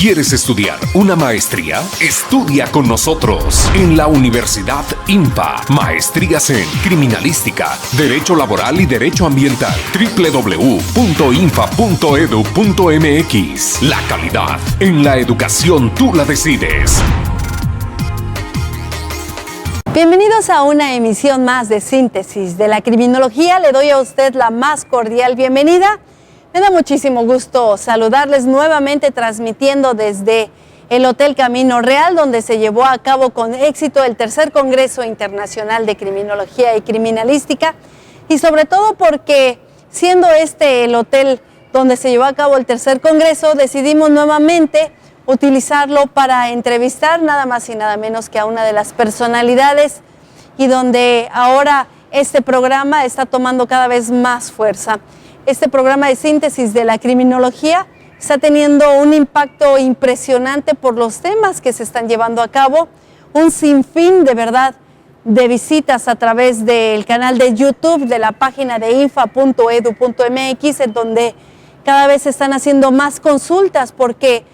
¿Quieres estudiar una maestría? Estudia con nosotros en la Universidad INFA. Maestrías en Criminalística, Derecho Laboral y Derecho Ambiental. www.infa.edu.mx. La calidad en la educación tú la decides. Bienvenidos a una emisión más de Síntesis de la Criminología. Le doy a usted la más cordial bienvenida. Me da muchísimo gusto saludarles nuevamente transmitiendo desde el Hotel Camino Real, donde se llevó a cabo con éxito el tercer Congreso Internacional de Criminología y Criminalística, y sobre todo porque, siendo este el hotel donde se llevó a cabo el tercer Congreso, decidimos nuevamente utilizarlo para entrevistar nada más y nada menos que a una de las personalidades, y donde ahora este programa está tomando cada vez más fuerza. Este programa de Síntesis de la Criminología está teniendo un impacto impresionante por los temas que se están llevando a cabo, un sinfín de verdad de visitas a través del canal de YouTube de la página de infa.edu.mx, en donde cada vez se están haciendo más consultas, porque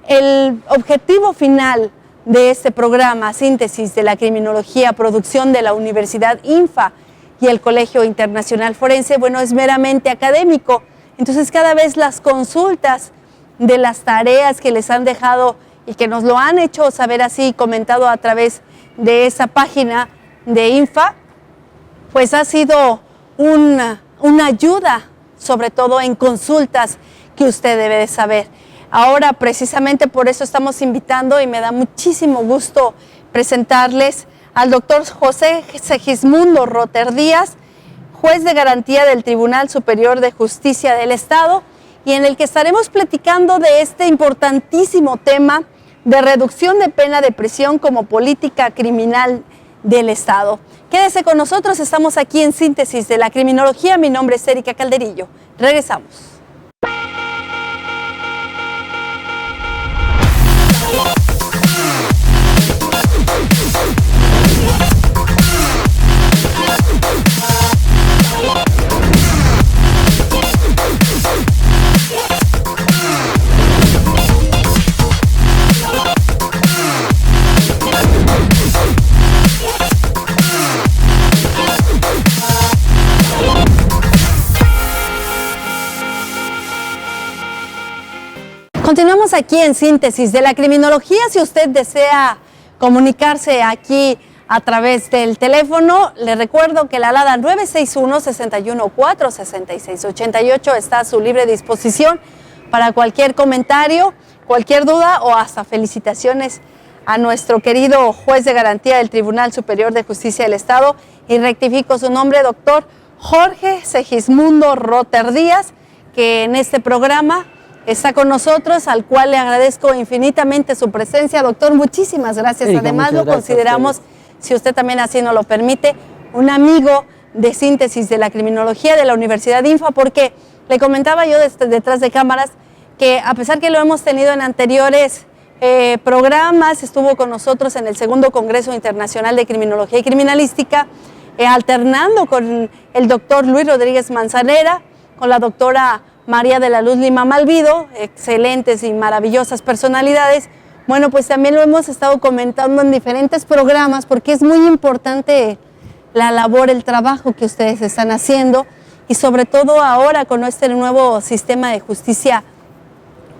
el objetivo final de este programa, Síntesis de la Criminología, producción de la Universidad INFA y el Colegio Internacional Forense, bueno, es meramente académico. Entonces, cada vez las consultas de las tareas que les han dejado y que nos lo han hecho saber así, comentado a través de esa página de INFA, pues ha sido una ayuda, sobre todo en consultas que usted debe de saber. Ahora, precisamente por eso estamos invitando, y me da muchísimo gusto presentarles al doctor José Segismundo Rotter Díaz, juez de garantía del Tribunal Superior de Justicia del Estado, y en el que estaremos platicando de este importantísimo tema de reducción de pena de prisión como política criminal del Estado. Quédese con nosotros, estamos aquí en Síntesis de la Criminología. Mi nombre es Erika Calderillo. Regresamos. Continuamos aquí en Síntesis de la Criminología. Si usted desea comunicarse aquí a través del teléfono, le recuerdo que la alada 961-614-6688 está a su libre disposición para cualquier comentario, cualquier duda o hasta felicitaciones a nuestro querido juez de garantía del Tribunal Superior de Justicia del Estado. Y rectifico su nombre, doctor Jorge Segismundo Rotter Díaz, que en este programa está con nosotros, al cual le agradezco infinitamente su presencia. Doctor, muchísimas gracias. Erika, además lo gracias, consideramos, si usted también así nos lo permite, un amigo de Síntesis de la Criminología de la Universidad INFA, porque le comentaba yo detrás de cámaras que, a pesar que lo hemos tenido en anteriores programas, estuvo con nosotros en el segundo Congreso Internacional de Criminología y Criminalística, alternando con el doctor Luis Rodríguez Manzanera, con la doctora María de la Luz Lima Malvido, excelentes y maravillosas personalidades. Bueno, pues también lo hemos estado comentando en diferentes programas, porque es muy importante la labor, el trabajo que ustedes están haciendo, y sobre todo ahora con este nuevo sistema de justicia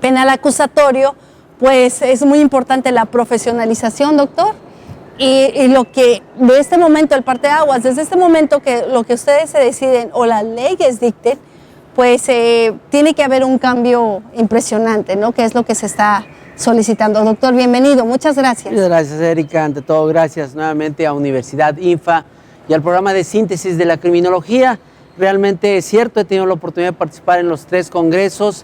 penal acusatorio, pues es muy importante la profesionalización, doctor, y lo que de este momento, el parteaguas, desde este momento que lo que ustedes se deciden o las leyes dicten, pues tiene que haber un cambio impresionante, ¿no? Que es lo que se está solicitando. Doctor, bienvenido, muchas gracias. Muchas gracias, Erika. Ante todo, gracias nuevamente a Universidad INFA y al programa de Síntesis de la Criminología. Realmente es cierto, he tenido la oportunidad de participar en los 3 congresos.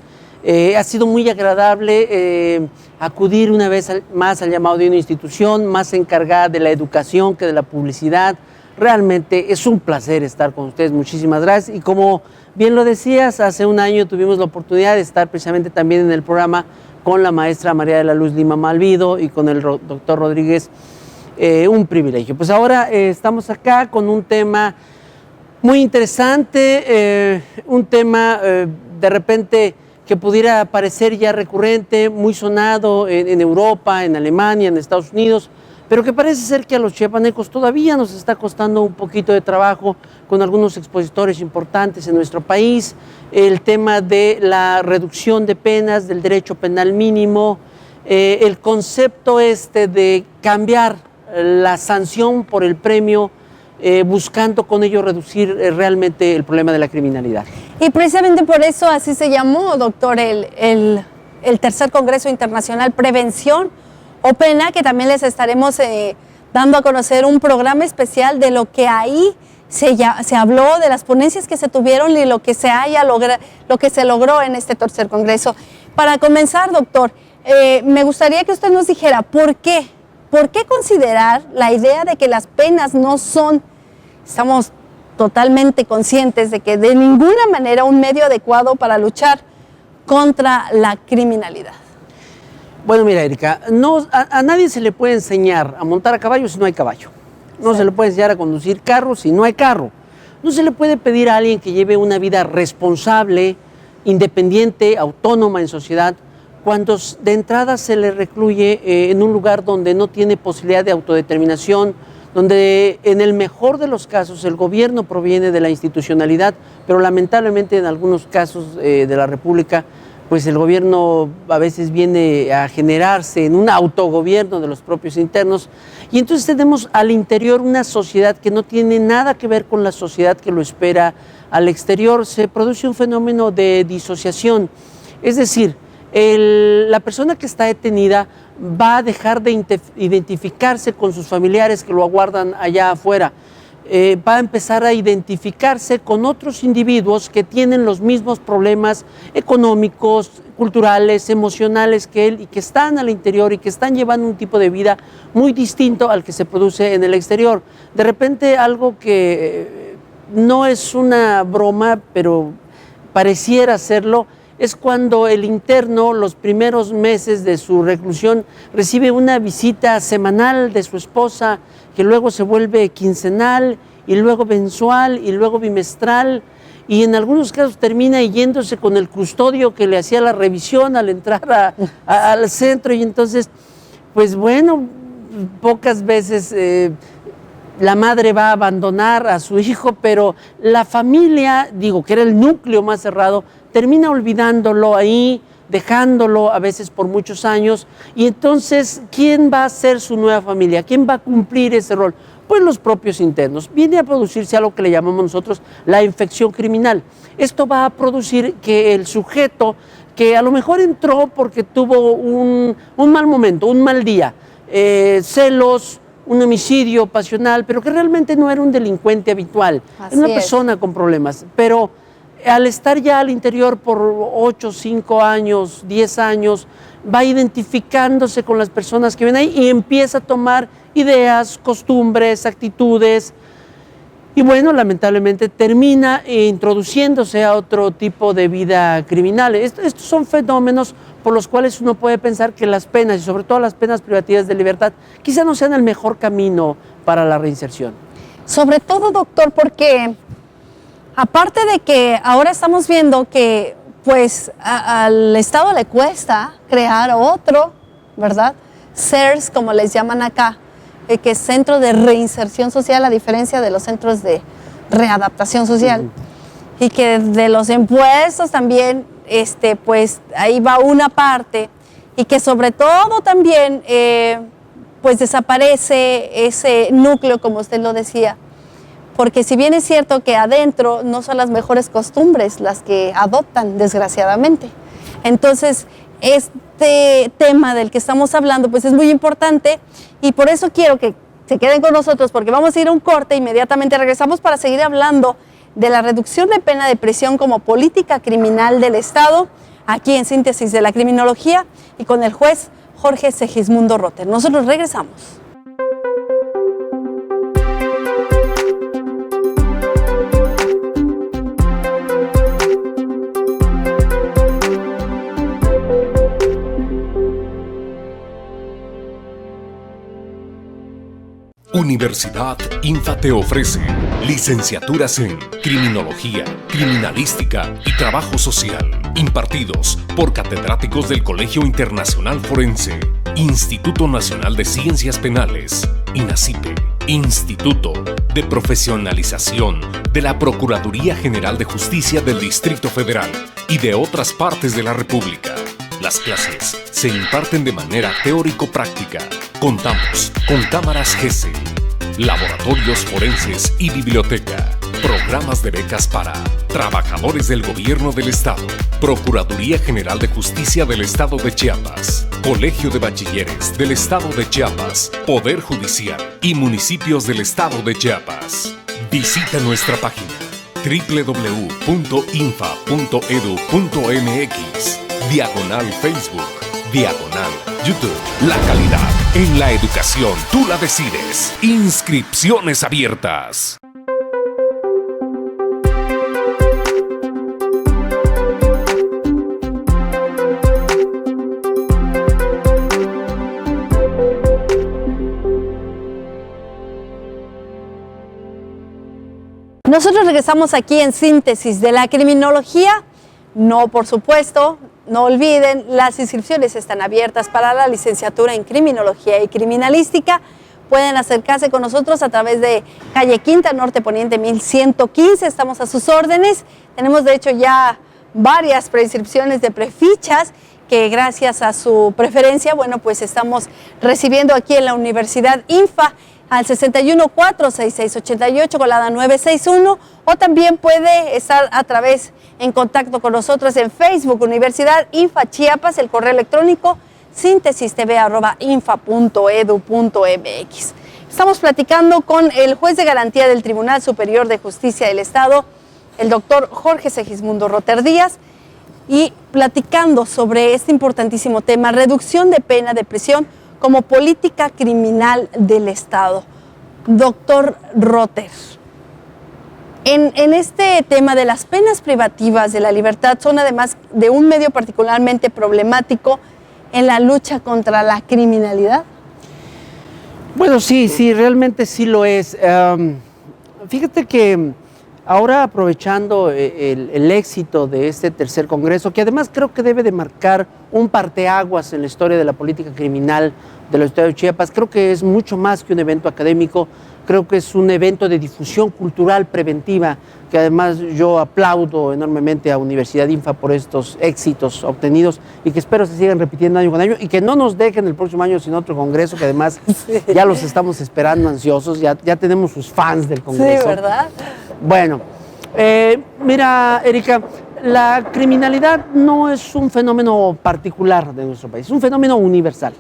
Ha sido muy agradable acudir una vez más al llamado de una institución más encargada de la educación que de la publicidad. Realmente es un placer estar con ustedes, muchísimas gracias. Y como bien lo decías, hace un año tuvimos la oportunidad de estar precisamente también en el programa con la maestra María de la Luz Lima Malvido y con el doctor Rodríguez, un privilegio. Pues ahora estamos acá con un tema muy interesante, un tema de repente que pudiera parecer ya recurrente, muy sonado en Europa, en Alemania, en Estados Unidos, pero que parece ser que a los chiapanecos todavía nos está costando un poquito de trabajo con algunos expositores importantes en nuestro país, el tema de la reducción de penas, del derecho penal mínimo, el concepto de cambiar la sanción por el premio, buscando con ello reducir realmente el problema de la criminalidad. Y precisamente por eso así se llamó, doctor, el Tercer Congreso Internacional Prevención o Pena, que también les estaremos dando a conocer un programa especial de lo que ahí se habló, de las ponencias que se tuvieron y lo que se logró en este Tercer Congreso. Para comenzar, doctor, me gustaría que usted nos dijera ¿por qué considerar la idea de que las penas no son, estamos totalmente conscientes de que de ninguna manera un medio adecuado para luchar contra la criminalidad? Bueno, mira, Erika, a nadie se le puede enseñar a montar a caballo si no hay caballo. No se le puede enseñar a conducir carro si no hay carro. No se le puede pedir a alguien que lleve una vida responsable, independiente, autónoma en sociedad, cuando de entrada se le recluye en un lugar donde no tiene posibilidad de autodeterminación, donde en el mejor de los casos el gobierno proviene de la institucionalidad, pero lamentablemente en algunos casos de la República, pues el gobierno a veces viene a generarse en un autogobierno de los propios internos, y entonces tenemos al interior una sociedad que no tiene nada que ver con la sociedad que lo espera al exterior. Se produce un fenómeno de disociación, es decir, la persona que está detenida va a dejar de identificarse con sus familiares que lo aguardan allá afuera. Va a empezar a identificarse con otros individuos que tienen los mismos problemas económicos, culturales, emocionales que él y que están al interior y que están llevando un tipo de vida muy distinto al que se produce en el exterior. De repente algo que no es una broma, pero pareciera serlo, es cuando el interno, los primeros meses de su reclusión, recibe una visita semanal de su esposa, que luego se vuelve quincenal, y luego mensual, y luego bimestral, y en algunos casos termina yéndose con el custodio que le hacía la revisión al entrar al centro, y entonces, pues bueno, pocas veces la madre va a abandonar a su hijo, pero la familia, que era el núcleo más cerrado, termina olvidándolo ahí, dejándolo a veces por muchos años, y entonces, ¿quién va a ser su nueva familia? ¿Quién va a cumplir ese rol? Pues los propios internos. Viene a producirse algo que le llamamos nosotros la infección criminal. Esto va a producir que el sujeto, que a lo mejor entró porque tuvo un mal momento, un mal día, celos, un homicidio pasional, pero que realmente no era un delincuente habitual, era una persona con problemas, pero al estar ya al interior por 8, 5 años, 10 años, va identificándose con las personas que ven ahí y empieza a tomar ideas, costumbres, actitudes, y bueno, lamentablemente termina introduciéndose a otro tipo de vida criminal. Estos son fenómenos por los cuales uno puede pensar que las penas, y sobre todo las penas privativas de libertad, quizá no sean el mejor camino para la reinserción. Sobre todo, doctor, porque aparte de que ahora estamos viendo que pues al Estado le cuesta crear otro, ¿verdad? CERS, como les llaman acá, que es Centro de Reinserción Social, a diferencia de los centros de readaptación social. Y que de los impuestos también, pues ahí va una parte, y que sobre todo también pues desaparece ese núcleo, como usted lo decía, porque si bien es cierto que adentro no son las mejores costumbres las que adoptan, desgraciadamente. Entonces, este tema del que estamos hablando pues es muy importante, y por eso quiero que se queden con nosotros, porque vamos a ir a un corte, inmediatamente regresamos para seguir hablando de la reducción de pena de prisión como política criminal del Estado, aquí en Síntesis de la Criminología, y con el juez Jorge Segismundo Rotter. Nosotros regresamos. Universidad INFA te ofrece licenciaturas en Criminología, Criminalística y Trabajo Social, impartidos por catedráticos del Colegio Internacional Forense, Instituto Nacional de Ciencias Penales, INACIPE, Instituto de Profesionalización de la Procuraduría General de Justicia del Distrito Federal y de otras partes de la República. Las clases se imparten de manera teórico-práctica. Contamos con cámaras GESE, laboratorios forenses y biblioteca, programas de becas para trabajadores del Gobierno del Estado, Procuraduría General de Justicia del Estado de Chiapas, Colegio de Bachilleres del Estado de Chiapas, Poder Judicial y municipios del Estado de Chiapas. Visita nuestra página www.infa.edu.mx, diagonal Facebook, diagonal YouTube. La calidad en la educación, tú la decides. Inscripciones abiertas. Nosotros regresamos aquí en Síntesis de la Criminología. No, por supuesto, no olviden, las inscripciones están abiertas para la licenciatura en Criminología y Criminalística. Pueden acercarse con nosotros a través de calle Quinta, Norte Poniente 1115. Estamos a sus órdenes. Tenemos, de hecho, ya varias preinscripciones de prefichas que gracias a su preferencia, bueno, pues estamos recibiendo aquí en la Universidad INFA al 614-6688 con la 961, o también puede estar a través en contacto con nosotros en Facebook, Universidad INFA Chiapas, el correo electrónico sintesistv@infa.edu.mx. Estamos platicando con el juez de garantía del Tribunal Superior de Justicia del Estado, el doctor Jorge Segismundo Rotter Díaz, y platicando sobre este importantísimo tema, reducción de pena de prisión como política criminal del Estado. Doctor Rotter, en este tema de las penas privativas de la libertad son además de un medio particularmente problemático en la lucha contra la criminalidad. Bueno, sí, realmente sí lo es. Fíjate que ahora, aprovechando el éxito de este tercer congreso, que además creo que debe de marcar un parteaguas en la historia de la política criminal del Estado de Chiapas, creo que es mucho más que un evento académico, creo que es un evento de difusión cultural preventiva, que además yo aplaudo enormemente a Universidad INFA por estos éxitos obtenidos y que espero se sigan repitiendo año con año y que no nos dejen el próximo año sin otro congreso, que además ya los estamos esperando ansiosos, ya tenemos sus fans del congreso. Sí, ¿verdad? Bueno, mira, Erika, la criminalidad no es un fenómeno particular de nuestro país, es un fenómeno universal.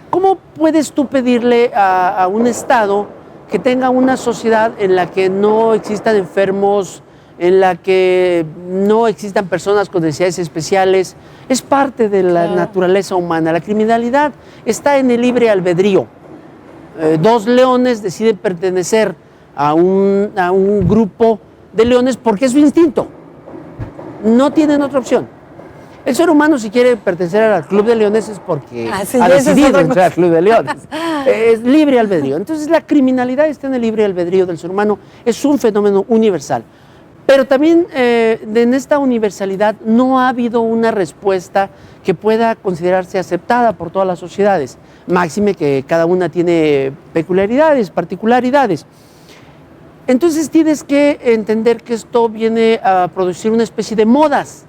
¿Cómo puedes tú pedirle a un Estado que tenga una sociedad en la que no existan enfermos, en la que no existan personas con necesidades especiales? Es parte de la naturaleza humana. La criminalidad está en el libre albedrío. Dos leones deciden pertenecer a un grupo de leones porque es su instinto. No tienen otra opción. El ser humano, si quiere pertenecer al Club de Leones, es porque ha decidido entrar al Club de Leones. Es libre albedrío. Entonces, la criminalidad está en el libre albedrío del ser humano. Es un fenómeno universal. Pero también en esta universalidad no ha habido una respuesta que pueda considerarse aceptada por todas las sociedades. Máxime que cada una tiene peculiaridades, particularidades. Entonces tienes que entender que esto viene a producir una especie de modas.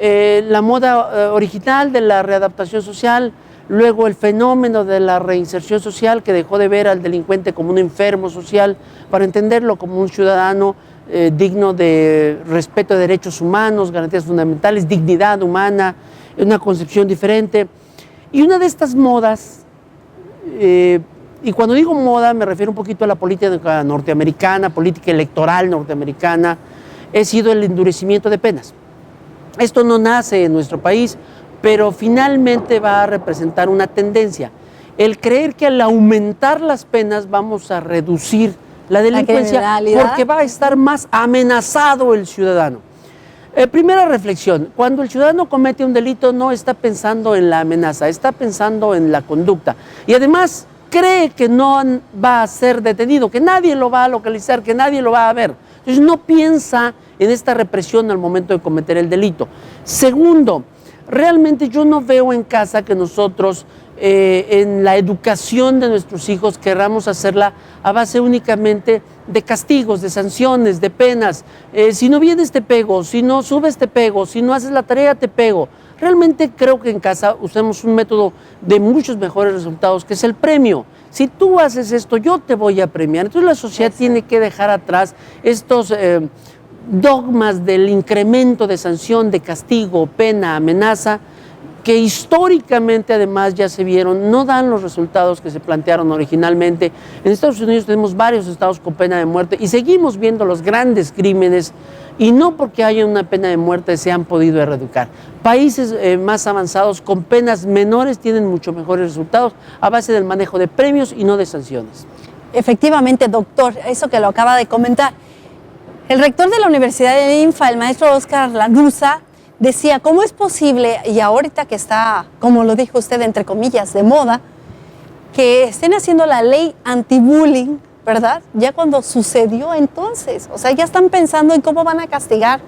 La moda original de la readaptación social, luego el fenómeno de la reinserción social, que dejó de ver al delincuente como un enfermo social para entenderlo como un ciudadano digno de respeto de derechos humanos, garantías fundamentales, dignidad humana, una concepción diferente. Y una de estas modas, y cuando digo moda me refiero un poquito a la política norteamericana, política electoral norteamericana, ha sido el endurecimiento de penas. Esto no nace en nuestro país, pero finalmente va a representar una tendencia. El creer que al aumentar las penas vamos a reducir la delincuencia porque va a estar más amenazado el ciudadano. Primera reflexión, cuando el ciudadano comete un delito no está pensando en la amenaza, está pensando en la conducta. Y además cree que no va a ser detenido, que nadie lo va a localizar, que nadie lo va a ver. Entonces no piensa en esta represión al momento de cometer el delito. Segundo, realmente yo no veo en casa que nosotros en la educación de nuestros hijos querramos hacerla a base únicamente de castigos, de sanciones, de penas. Si no vienes te pego, si no subes te pego, si no haces la tarea te pego. Realmente creo que en casa usamos un método de muchos mejores resultados, que es el premio. Si tú haces esto, yo te voy a premiar. Entonces la sociedad tiene que dejar atrás estos dogmas del incremento de sanción, de castigo, pena, amenaza, que históricamente además ya se vieron, no dan los resultados que se plantearon originalmente. En Estados Unidos tenemos varios estados con pena de muerte y seguimos viendo los grandes crímenes, y no porque haya una pena de muerte se han podido erradicar. Países más avanzados con penas menores tienen mucho mejores resultados a base del manejo de premios y no de sanciones. Efectivamente, doctor, eso que lo acaba de comentar. El rector de la Universidad de Infa, el maestro Oscar Lanuza, decía, ¿cómo es posible, y ahorita que está, como lo dijo usted, entre comillas, de moda, que estén haciendo la ley anti-bullying, ¿verdad? Ya cuando sucedió entonces, o sea, ya están pensando en cómo van a castigar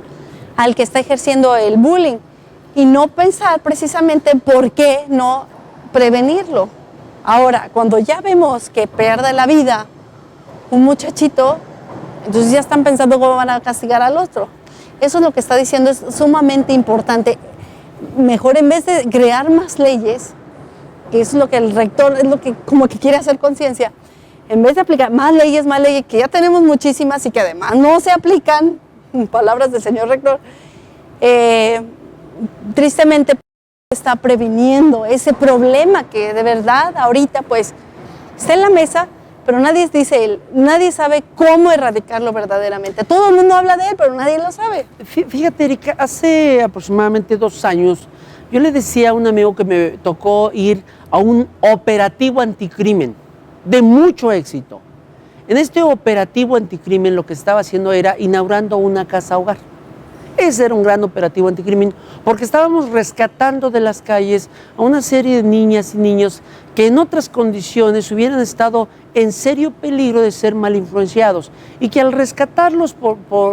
al que está ejerciendo el bullying y no pensar precisamente por qué no prevenirlo. Ahora, cuando ya vemos que pierde la vida un muchachito, entonces ya están pensando cómo van a castigar al otro. Eso es lo que está diciendo, es sumamente importante. Mejor en vez de crear más leyes, que es lo que el rector, es lo que como que quiere hacer conciencia, en vez de aplicar más leyes, que ya tenemos muchísimas y que además no se aplican, palabras del señor rector, tristemente está previniendo ese problema que de verdad ahorita pues está en la mesa, pero nadie dice, nadie sabe cómo erradicarlo verdaderamente. Todo el mundo habla de él, pero nadie lo sabe. Fíjate, Erika, hace aproximadamente 2 años, yo le decía a un amigo que me tocó ir a un operativo anticrimen de mucho éxito. En este operativo anticrimen lo que estaba haciendo era inaugurando una casa hogar. Ese era un gran operativo anticrimen, porque estábamos rescatando de las calles a una serie de niñas y niños que en otras condiciones hubieran estado en serio peligro de ser mal influenciados, y que al rescatarlos,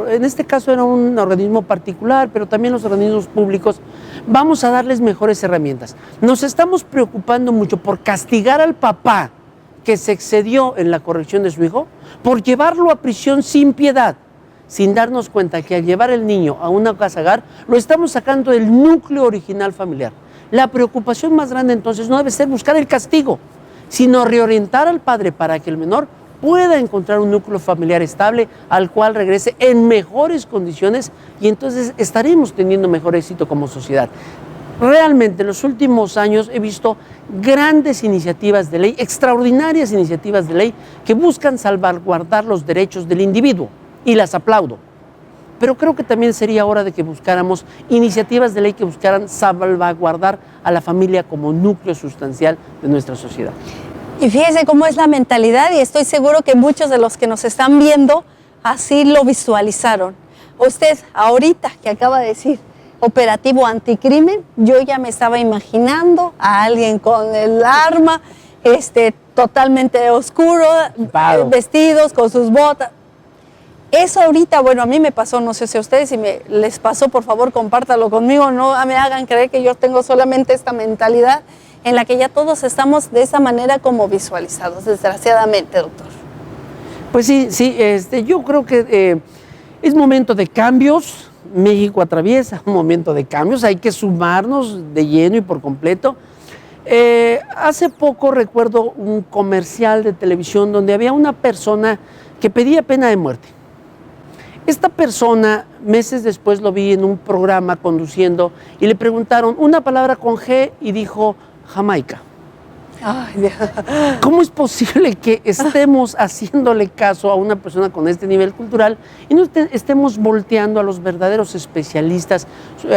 en este caso era un organismo particular, pero también los organismos públicos, vamos a darles mejores herramientas. Nos estamos preocupando mucho por castigar al papá que se excedió en la corrección de su hijo, por llevarlo a prisión sin piedad, sin darnos cuenta que al llevar el niño a una casa hogar, lo estamos sacando del núcleo original familiar. La preocupación más grande entonces no debe ser buscar el castigo, sino reorientar al padre para que el menor pueda encontrar un núcleo familiar estable al cual regrese en mejores condiciones, y entonces estaremos teniendo mejor éxito como sociedad. Realmente en los últimos años he visto grandes iniciativas de ley, extraordinarias iniciativas de ley que buscan salvaguardar los derechos del individuo, y las aplaudo. Pero creo que también sería hora de que buscáramos iniciativas de ley que buscaran salvaguardar a la familia como núcleo sustancial de nuestra sociedad. Y fíjese cómo es la mentalidad, y estoy seguro que muchos de los que nos están viendo así lo visualizaron. Usted ahorita que acaba de decir operativo anticrimen, yo ya me estaba imaginando a alguien con el arma, totalmente oscuro, vestidos con sus botas. Eso ahorita, bueno, a mí me pasó, no sé si a ustedes, si les pasó, por favor, compártalo conmigo, no me hagan creer que yo tengo solamente esta mentalidad en la que ya todos estamos de esa manera como visualizados, desgraciadamente, doctor. Pues sí, yo creo que es momento de cambios. México atraviesa un momento de cambios, hay que sumarnos de lleno y por completo. Hace poco recuerdo un comercial de televisión donde había una persona que pedía pena de muerte. Esta persona, meses después lo vi en un programa conduciendo y le preguntaron una palabra con G y dijo Jamaica. Ay, Dios. ¿Cómo es posible que estemos haciéndole caso a una persona con este nivel cultural y no estemos volteando a los verdaderos especialistas,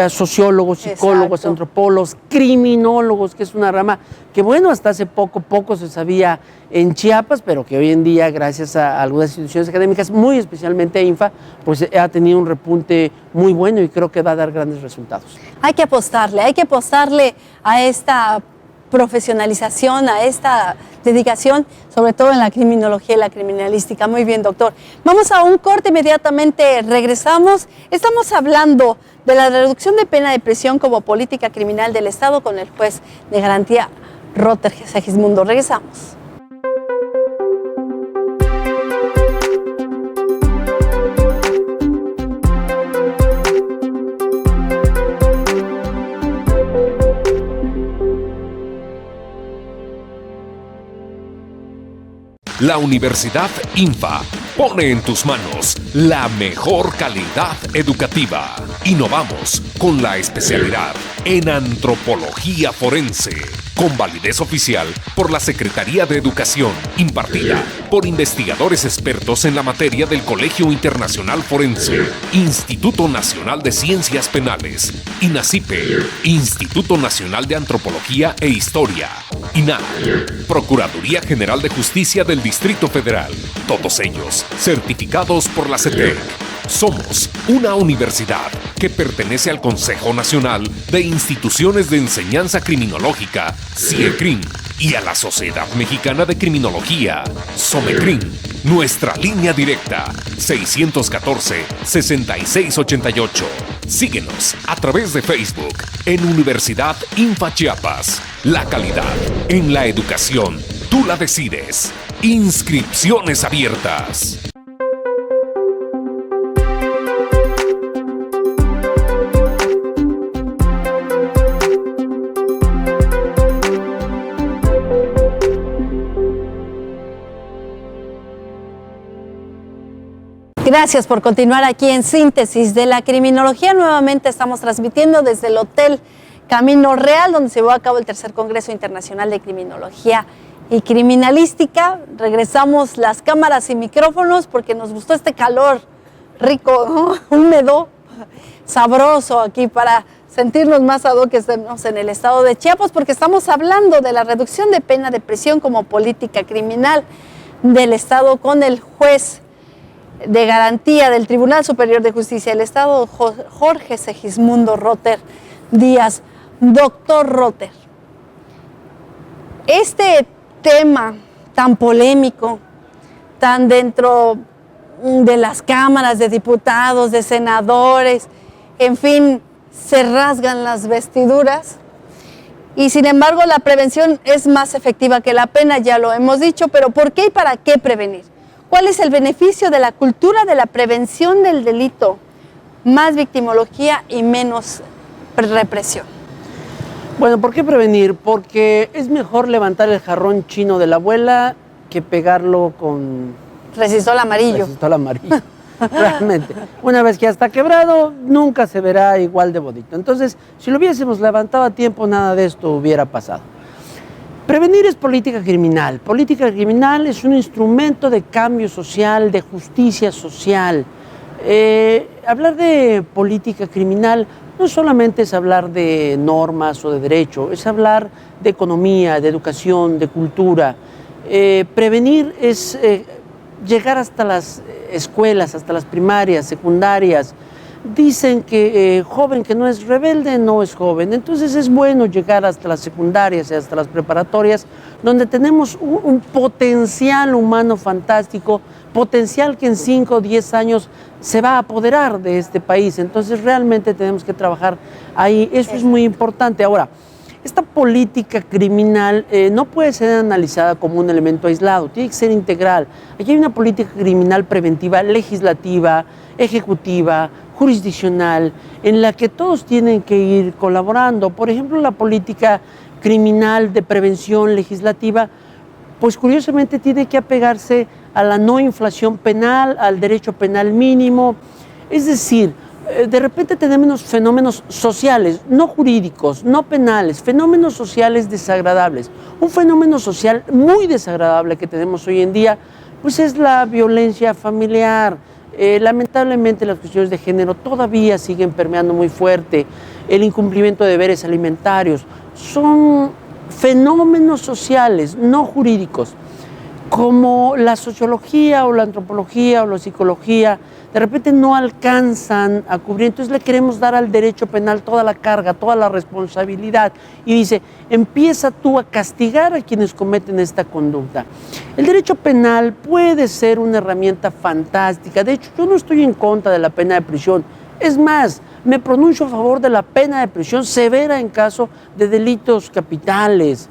sociólogos, psicólogos, antropólogos, criminólogos, que es una rama que, bueno, hasta hace poco se sabía en Chiapas, pero que hoy en día, gracias a algunas instituciones académicas, muy especialmente a INFA, pues ha tenido un repunte muy bueno y creo que va a dar grandes resultados. Hay que apostarle a esta profesionalización, a esta dedicación, sobre todo en la criminología y la criminalística. Muy bien, doctor. Vamos a un corte, inmediatamente regresamos. Estamos hablando de la reducción de pena de prisión como política criminal del Estado con el juez de garantía Rotter Segismundo. Regresamos. La Universidad INFA pone en tus manos la mejor calidad educativa. Innovamos con la especialidad en antropología forense, con validez oficial por la Secretaría de Educación, impartida por investigadores expertos en la materia del Colegio Internacional Forense, Instituto Nacional de Ciencias Penales, INACIPE, Instituto Nacional de Antropología e Historia, INAH, Procuraduría General de Justicia del Distrito Federal, todos ellos certificados por la CETEC. Somos una universidad que pertenece al Consejo Nacional de Instituciones de Enseñanza Criminológica, CIECRIM, y a la Sociedad Mexicana de Criminología, SOMECRIM. Nuestra línea directa, 614-6688. Síguenos a través de Facebook en Universidad INFA Chiapas. La calidad en la educación, tú la decides. Inscripciones abiertas. Gracias por continuar aquí en Síntesis de la Criminología. Nuevamente estamos transmitiendo desde el Hotel Camino Real, donde se llevó a cabo el tercer Congreso Internacional de Criminología y Criminalística. Regresamos las cámaras y micrófonos porque nos gustó este calor rico, ¿no? Húmedo, sabroso aquí para sentirnos más ad hoc que estemos en el estado de Chiapas, porque estamos hablando de la reducción de pena de prisión como política criminal del Estado con el juez de garantía del Tribunal Superior de Justicia del Estado, Jorge Segismundo Rotter Díaz. Doctor Rotter, este tema tan polémico, tan dentro de las cámaras de diputados, de senadores, en fin, se rasgan las vestiduras y sin embargo la prevención es más efectiva que la pena, ya lo hemos dicho, pero ¿por qué y para qué prevenir? ¿Cuál es el beneficio de la cultura de la prevención del delito? Más victimología y menos represión. Bueno, ¿por qué prevenir? Porque es mejor levantar el jarrón chino de la abuela que pegarlo con resistol amarillo. Resistol amarillo. Realmente. Una vez que ya está quebrado, nunca se verá igual de bonito. Entonces, si lo hubiésemos levantado a tiempo, nada de esto hubiera pasado. Prevenir es política criminal. Política criminal es un instrumento de cambio social, de justicia social. Hablar de política criminal no solamente es hablar de normas o de derecho, es hablar de economía, de educación, de cultura. Prevenir es llegar hasta las escuelas, hasta las primarias, secundarias. Dicen que joven que no es rebelde no es joven, entonces es bueno llegar hasta las secundarias y hasta las preparatorias, donde tenemos un potencial humano fantástico, potencial que en 5 o 10 años se va a apoderar de este país. Entonces realmente tenemos que trabajar ahí, eso es muy importante. Ahora, esta política criminal no puede ser analizada como un elemento aislado, tiene que ser integral. Aquí hay una política criminal preventiva, legislativa, ejecutiva, jurisdiccional, en la que todos tienen que ir colaborando. Por ejemplo, la política criminal de prevención legislativa, pues curiosamente tiene que apegarse a la no inflación penal, al derecho penal mínimo. Es decir, de repente tenemos fenómenos sociales, no jurídicos, no penales, fenómenos sociales desagradables. Un fenómeno social muy desagradable que tenemos hoy en día, pues es la violencia familiar. Lamentablemente las cuestiones de género todavía siguen permeando muy fuerte, el incumplimiento de deberes alimentarios, son fenómenos sociales, no jurídicos. Como la sociología o la antropología o la psicología de repente no alcanzan a cubrir, entonces le queremos dar al derecho penal toda la carga, toda la responsabilidad, y dice, empieza tú a castigar a quienes cometen esta conducta. El derecho penal puede ser una herramienta fantástica, de hecho yo no estoy en contra de la pena de prisión, es más, me pronuncio a favor de la pena de prisión severa en caso de delitos capitales,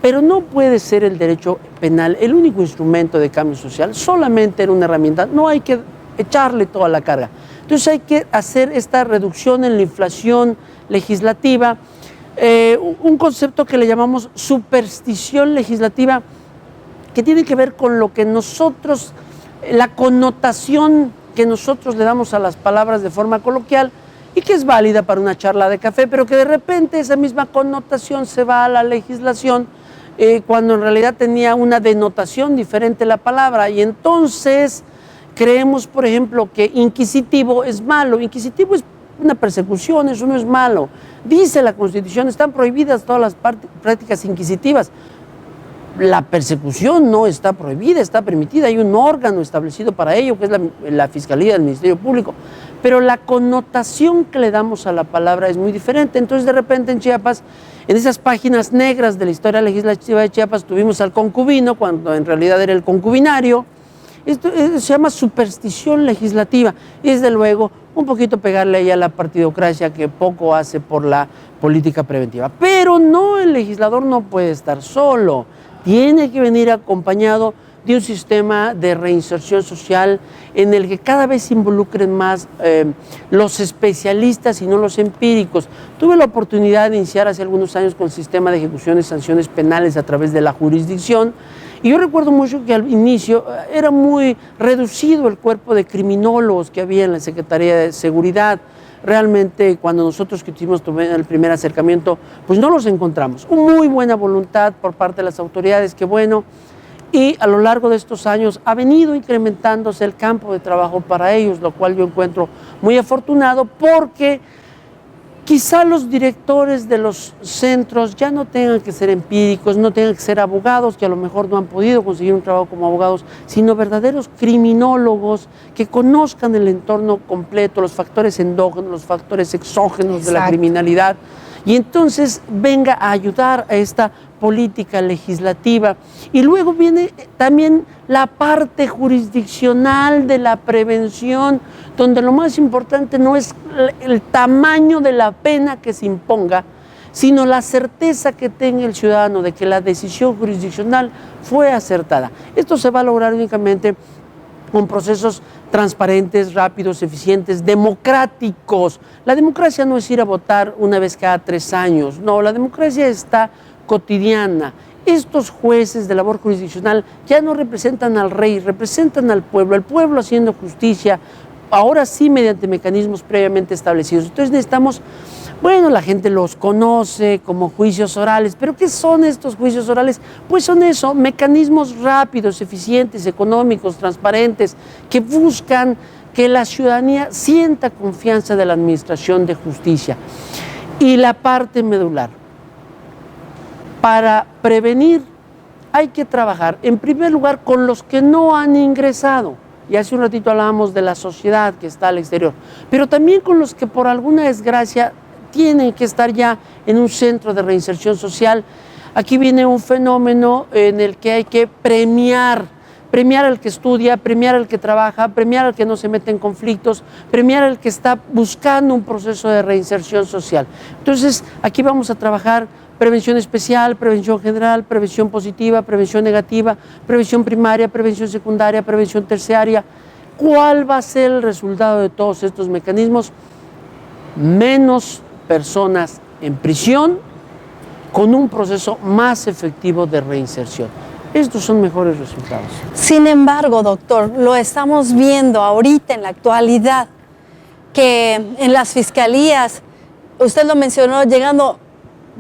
pero no puede ser el derecho penal el único instrumento de cambio social, solamente era una herramienta, no hay que echarle toda la carga. Entonces hay que hacer esta reducción en la inflación legislativa, un concepto que le llamamos superstición legislativa, que tiene que ver con lo que nosotros, la connotación que nosotros le damos a las palabras de forma coloquial y que es válida para una charla de café, pero que de repente esa misma connotación se va a la legislación cuando en realidad tenía una denotación diferente la palabra, y entonces creemos, por ejemplo, que inquisitivo es malo. Inquisitivo es una persecución, eso no es malo. Dice la Constitución, están prohibidas todas las prácticas inquisitivas. La persecución no está prohibida, está permitida. Hay un órgano establecido para ello, que es la Fiscalía del Ministerio Público. Pero la connotación que le damos a la palabra es muy diferente. Entonces, de repente en Chiapas, en esas páginas negras de la historia legislativa de Chiapas, tuvimos al concubino, cuando en realidad era el concubinario. Esto se llama superstición legislativa y desde luego un poquito pegarle ahí a la partidocracia que poco hace por la política preventiva. Pero no, el legislador no puede estar solo, tiene que venir acompañado de un sistema de reinserción social en el que cada vez se involucren más los especialistas y no los empíricos. Tuve la oportunidad de iniciar hace algunos años con el sistema de ejecución de sanciones penales a través de la jurisdicción. Y yo recuerdo mucho que al inicio era muy reducido el cuerpo de criminólogos que había en la Secretaría de Seguridad. Realmente cuando nosotros que tuvimos el primer acercamiento, pues no los encontramos. Muy buena voluntad por parte de las autoridades, qué bueno. Y a lo largo de estos años ha venido incrementándose el campo de trabajo para ellos, lo cual yo encuentro muy afortunado porque quizá los directores de los centros ya no tengan que ser empíricos, no tengan que ser abogados que a lo mejor no han podido conseguir un trabajo como abogados, sino verdaderos criminólogos que conozcan el entorno completo, los factores endógenos, los factores exógenos de la criminalidad, y entonces venga a ayudar a esta política legislativa. Y luego viene también la parte jurisdiccional de la prevención, donde lo más importante no es el tamaño de la pena que se imponga, sino la certeza que tenga el ciudadano de que la decisión jurisdiccional fue acertada. Esto se va a lograr únicamente con procesos transparentes, rápidos, eficientes, democráticos. La democracia no es ir a votar una vez cada 3 años, no, la democracia está cotidiana. Estos jueces de labor jurisdiccional ya no representan al rey, representan al pueblo, el pueblo haciendo justicia, ahora sí mediante mecanismos previamente establecidos. Entonces necesitamos, bueno, la gente los conoce como juicios orales, pero ¿qué son estos juicios orales? Pues son eso, mecanismos rápidos, eficientes, económicos, transparentes, que buscan que la ciudadanía sienta confianza de la administración de justicia. Y la parte medular, para prevenir hay que trabajar en primer lugar con los que no han ingresado. Y hace un ratito hablábamos de la sociedad que está al exterior, pero también con los que por alguna desgracia tienen que estar ya en un centro de reinserción social. Aquí viene un fenómeno en el que hay que premiar al que estudia, premiar al que trabaja, premiar al que no se mete en conflictos, premiar al que está buscando un proceso de reinserción social. Entonces, aquí vamos a trabajar prevención especial, prevención general, prevención positiva, prevención negativa, prevención primaria, prevención secundaria, prevención terciaria. ¿Cuál va a ser el resultado de todos estos mecanismos? Menos personas en prisión con un proceso más efectivo de reinserción. Estos son mejores resultados. Sin embargo, doctor, lo estamos viendo ahorita en la actualidad, que en las fiscalías, usted lo mencionó, llegando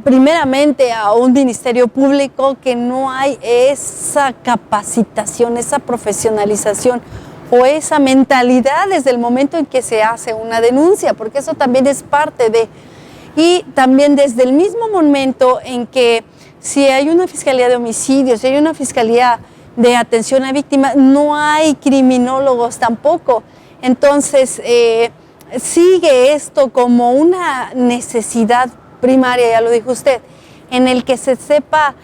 primeramente a un ministerio público, que no hay esa capacitación, esa profesionalización o esa mentalidad desde el momento en que se hace una denuncia, porque eso también es parte de... Y también desde el mismo momento en que si hay una fiscalía de homicidios, si hay una fiscalía de atención a víctimas, no hay criminólogos tampoco. Entonces, sigue esto como una necesidad primaria, ya lo dijo usted, en el que se sepa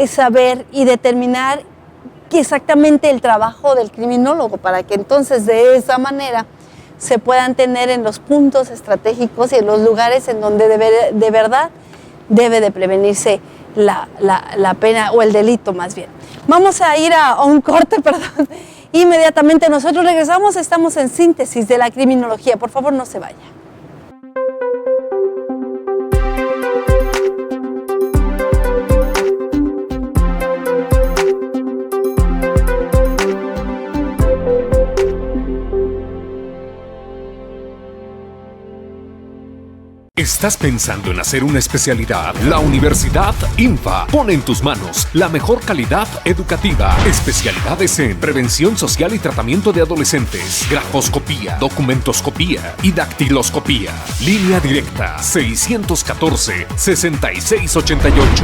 saber y determinar exactamente el trabajo del criminólogo, para que entonces de esa manera se puedan tener en los puntos estratégicos y en los lugares en donde de verdad debe de prevenirse la pena o el delito más bien. Vamos a ir a un corte, perdón. Inmediatamente nosotros regresamos, estamos en Síntesis de la Criminología. Por favor, no se vaya. ¿Estás pensando en hacer una especialidad? La Universidad INFA pone en tus manos la mejor calidad educativa. Especialidades en prevención social y tratamiento de adolescentes, grafoscopía, documentoscopía y dactiloscopía. Línea directa 614-6688.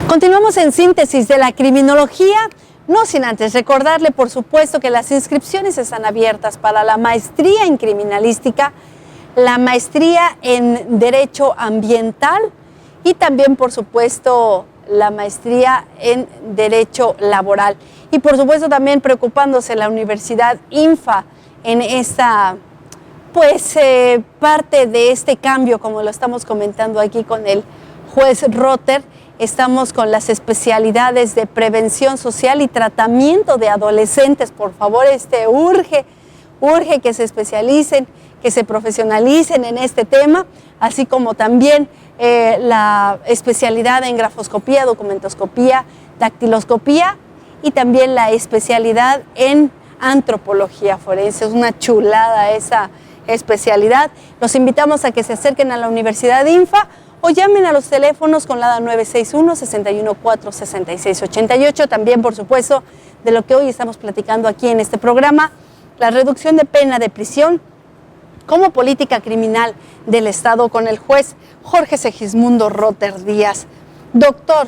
Continuamos en Síntesis de la Criminología, no sin antes recordarle, por supuesto, que las inscripciones están abiertas para la maestría en criminalística, la maestría en Derecho Ambiental y también, por supuesto, la maestría en Derecho Laboral. Y, por supuesto, también preocupándose la Universidad INFA en esta, parte de este cambio, como lo estamos comentando aquí con el juez Rotter. Estamos con las especialidades de prevención social y tratamiento de adolescentes. Por favor, urge que se especialicen, que se profesionalicen en este tema, así como también la especialidad en grafoscopía, documentoscopía, dactiloscopía y también la especialidad en antropología forense. Es una chulada esa especialidad. Los invitamos a que se acerquen a la Universidad INFA o llamen a los teléfonos con la 961-614-6688. También, por supuesto, de lo que hoy estamos platicando aquí en este programa, la reducción de pena de prisión como política criminal del Estado, con el juez Jorge Segismundo Rotter Díaz. Doctor,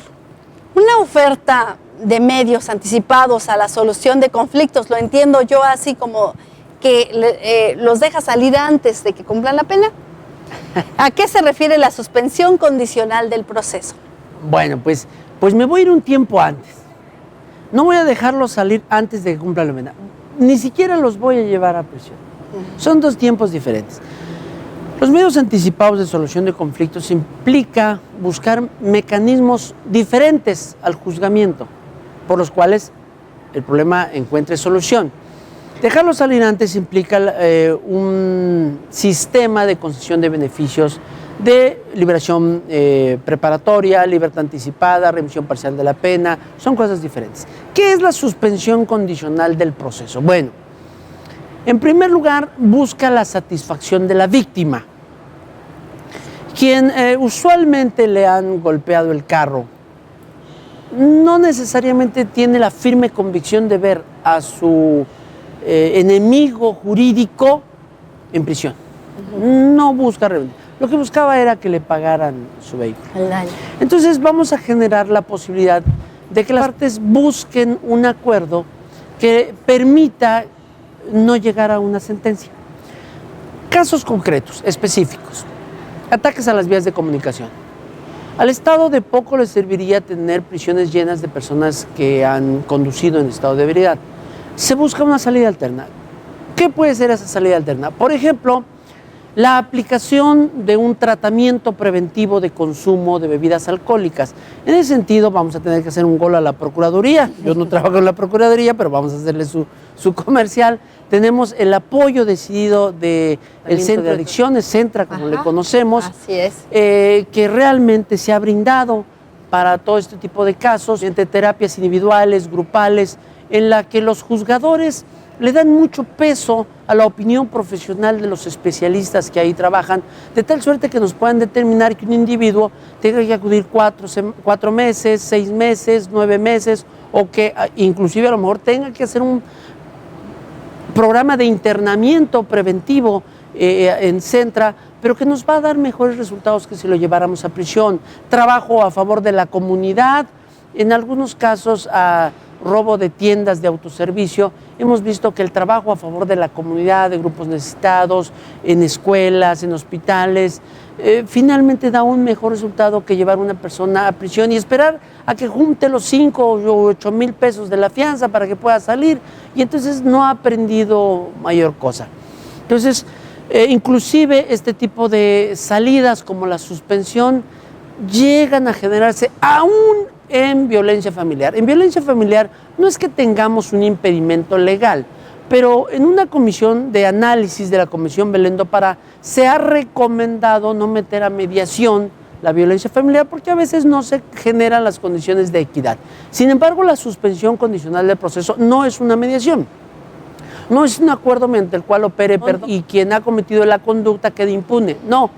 una oferta de medios anticipados a la solución de conflictos, lo entiendo yo así como que los deja salir antes de que cumplan la pena. ¿A qué se refiere la suspensión condicional del proceso? Bueno, pues me voy a ir un tiempo antes. No voy a dejarlos salir antes de que cumplan la pena. Ni siquiera los voy a llevar a prisión. Son dos tiempos diferentes. Los medios anticipados de solución de conflictos implica buscar mecanismos diferentes al juzgamiento, por los cuales el problema encuentre solución. Dejarlo salir antes implica un sistema de concesión de beneficios de liberación preparatoria, libertad anticipada, remisión parcial de la pena. Son cosas diferentes. ¿Qué es la suspensión condicional del proceso? Bueno, en primer lugar, busca la satisfacción de la víctima, quien usualmente le han golpeado el carro. No necesariamente tiene la firme convicción de ver a su enemigo jurídico en prisión. No busca rebeldía. Lo que buscaba era que le pagaran su vehículo. Entonces vamos a generar la posibilidad de que las partes busquen un acuerdo que permita no llegar a una sentencia. Casos concretos, específicos. Ataques a las vías de comunicación. Al Estado de poco le serviría tener prisiones llenas de personas que han conducido en estado de ebriedad. Se busca una salida alterna. ¿Qué puede ser esa salida alterna? Por ejemplo, la aplicación de un tratamiento preventivo de consumo de bebidas alcohólicas. En ese sentido, vamos a tener que hacer un gol a la Procuraduría. Yo no trabajo en la Procuraduría, pero vamos a hacerle su comercial. Tenemos el apoyo decidido del Centro de Adicciones, Centra, como le conocemos, así es. Que realmente se ha brindado para todo este tipo de casos, entre terapias individuales, grupales, en la que los juzgadores le dan mucho peso a la opinión profesional de los especialistas que ahí trabajan, de tal suerte que nos puedan determinar que un individuo tenga que acudir 4 meses, 6 meses, 9 meses, o que inclusive a lo mejor tenga que hacer programa de internamiento preventivo en Centra, pero que nos va a dar mejores resultados que si lo lleváramos a prisión. Trabajo a favor de la comunidad, en algunos casos a robo de tiendas de autoservicio. Hemos visto que el trabajo a favor de la comunidad, de grupos necesitados, en escuelas, en hospitales, finalmente da un mejor resultado que llevar a una persona a prisión y esperar a que junte los 5 o 8 mil pesos de la fianza para que pueda salir, y entonces no ha aprendido mayor cosa. Entonces, inclusive este tipo de salidas como la suspensión llegan a generarse aún en violencia familiar. En violencia familiar no es que tengamos un impedimento legal, pero en una comisión de análisis de la Comisión Belén do Pará se ha recomendado no meter a mediación la violencia familiar porque a veces no se generan las condiciones de equidad. Sin embargo, la suspensión condicional del proceso no es una mediación. No es un acuerdo mediante el cual opere perdón y quien ha cometido la conducta quede impune. No,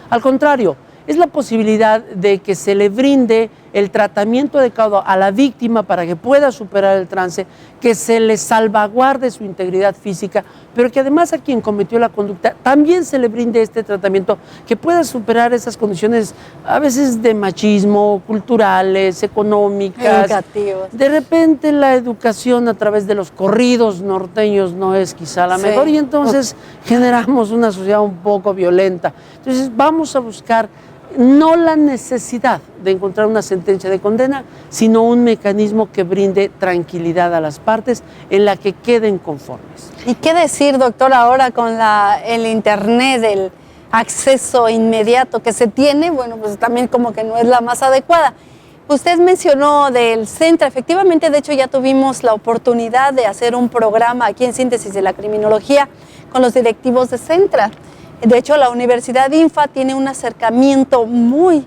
al contrario, es la posibilidad de que se le brinde el tratamiento adecuado a la víctima para que pueda superar el trance, que se le salvaguarde su integridad física, pero que además a quien cometió la conducta también se le brinde este tratamiento que pueda superar esas condiciones a veces de machismo, culturales, económicas. Educativos. De repente la educación a través de los corridos norteños no es quizá la mejor y entonces generamos una sociedad un poco violenta. Entonces vamos a buscar no la necesidad de encontrar una sentencia de condena, sino un mecanismo que brinde tranquilidad a las partes en la que queden conformes. ¿Y qué decir, doctor, ahora con el internet, el acceso inmediato que se tiene? Bueno, pues también como que no es la más adecuada. Usted mencionó del Centra, efectivamente, de hecho ya tuvimos la oportunidad de hacer un programa aquí en Síntesis de la Criminología con los directivos de Centra. De hecho, la Universidad INFA tiene un acercamiento muy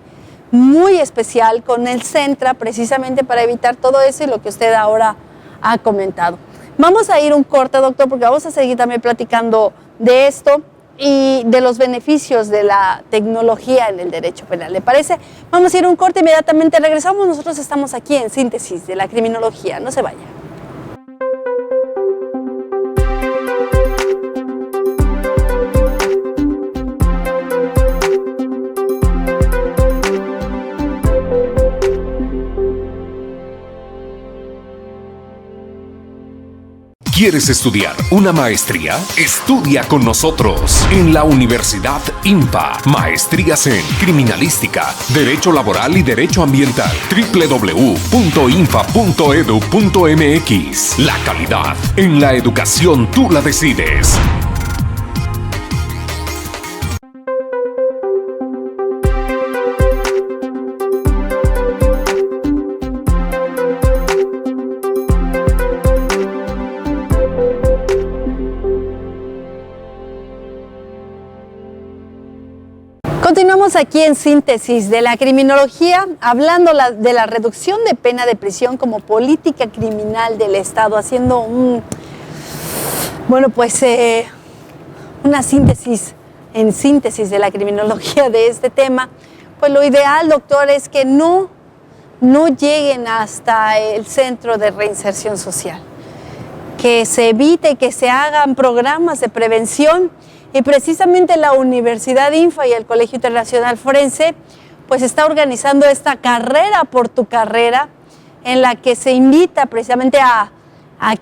especial con el Centra, precisamente para evitar todo eso y lo que usted ahora ha comentado. Vamos a ir un corte, doctor, porque vamos a seguir también platicando de esto y de los beneficios de la tecnología en el derecho penal. ¿Le parece? Vamos a ir un corte, inmediatamente regresamos. Nosotros estamos aquí en Síntesis de la Criminología. No se vaya. ¿Quieres estudiar una maestría? Estudia con nosotros en la Universidad INFA. Maestrías en Criminalística, Derecho Laboral y Derecho Ambiental. www.infa.edu.mx. La calidad en la educación tú la decides. Continuamos aquí en Síntesis de la Criminología, hablando de la reducción de pena de prisión como política criminal del Estado, haciendo una síntesis en Síntesis de la Criminología de este tema. Pues lo ideal, doctor, es que no lleguen hasta el centro de reinserción social, que se evite que se hagan programas de prevención. Y precisamente la Universidad INFA y el Colegio Internacional Forense pues está organizando esta carrera por tu carrera, en la que se invita precisamente a